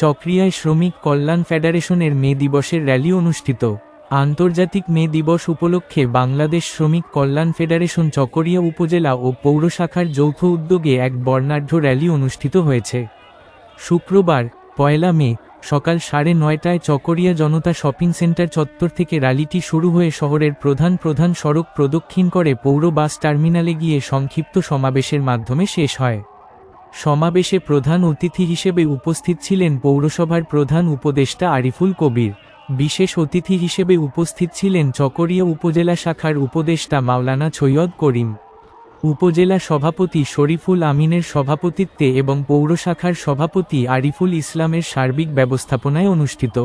চকরিয়ায় শ্রমিক কল্যাণ ফেডারেশনের মে দিবসের র্যালি অনুষ্ঠিত। আন্তর্জাতিক মে দিবস উপলক্ষে বাংলাদেশ শ্রমিক কল্যাণ ফেডারেশন চকরিয়া উপজেলা ও পৌর শাখার যৌথ উদ্যোগে এক বর্ণাঢ্য র্যালি অনুষ্ঠিত হয়েছে। শুক্রবার ১ মে সকাল ৯:৩০টায় চকরিয়া জনতা শপিং সেন্টার চত্বর থেকে র্যালিটি শুরু হয়ে শহরের প্রধান সড়ক প্রদক্ষিণ করে পৌর বাস টার্মিনালে গিয়ে সংক্ষিপ্ত সমাবেশের মাধ্যমে শেষ হয়। সমাবেশে প্রধান অতিথি হিসেবে উপস্থিত ছিলেন পৌরসভার প্রধান উপদেষ্টা আরিফুল কবির। বিশেষ অতিথি হিসেবে উপস্থিত ছিলেন চকরিয়া উপজেলা শাখার উপদেষ্টা মাওলানা সৈয়দ করিম। উপজেলা সভাপতি শরীফুল আমিনের সভাপতিত্বে এবং পৌর শাখার সভাপতি আরিফুল ইসলামের সার্বিক ব্যবস্থাপনায় অনুষ্ঠিত।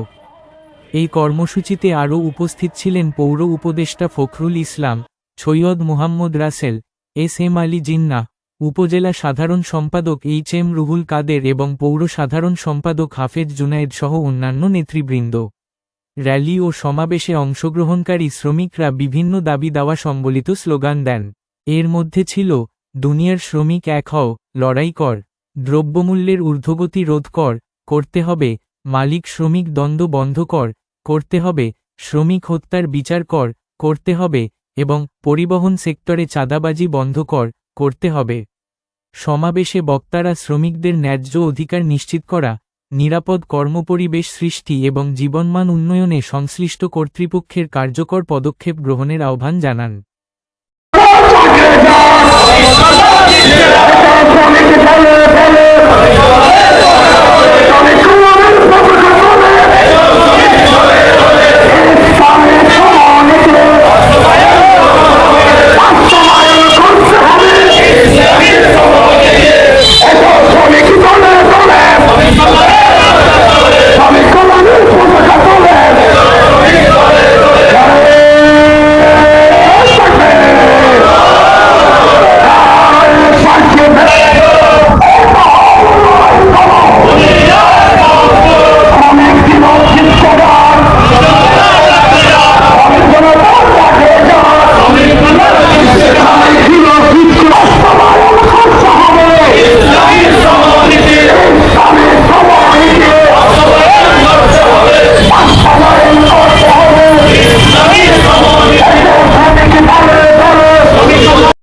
এই কর্মসূচিতে আরও উপস্থিত ছিলেন পৌর উপদেষ্টা ফখরুল ইসলাম, সৈয়দ মোহাম্মদ রাসেল, এস.এম. আলী জিন্নাহ, উপজেলা সাধারণ সম্পাদক এইচ.এম. রুহুল কাদের এবং পৌর সাধারণ সম্পাদক হাফেজ জুনায়েদ সহ অন্যান্য নেতৃবৃন্দ। র্যালি ও সমাবেশে অংশগ্রহণকারী শ্রমিকরা বিভিন্ন দাবি দাওয়া সম্বলিত স্লোগান দেন। এর মধ্যে ছিল, দুনিয়ার শ্রমিক এক হও, লড়াই কর, দ্রব্যমূল্যের ঊর্ধ্বগতি রোধ করতে হবে, মালিক শ্রমিক দ্বন্দ্ব বন্ধ করতে হবে, শ্রমিক হত্যার বিচার করতে হবে এবং পরিবহন সেক্টরে চাঁদাবাজি বন্ধ করতে হবে। সমাবেশে বক্তারা শ্রমিকদের ন্যায্য অধিকার নিশ্চিত করা, নিরাপদ কর্মপরিবেশ সৃষ্টি এবং জীবনমান উন্নয়নে সংশ্লিষ্ট কর্তৃপক্ষের কার্যকর পদক্ষেপ গ্রহণের আহ্বান জানান।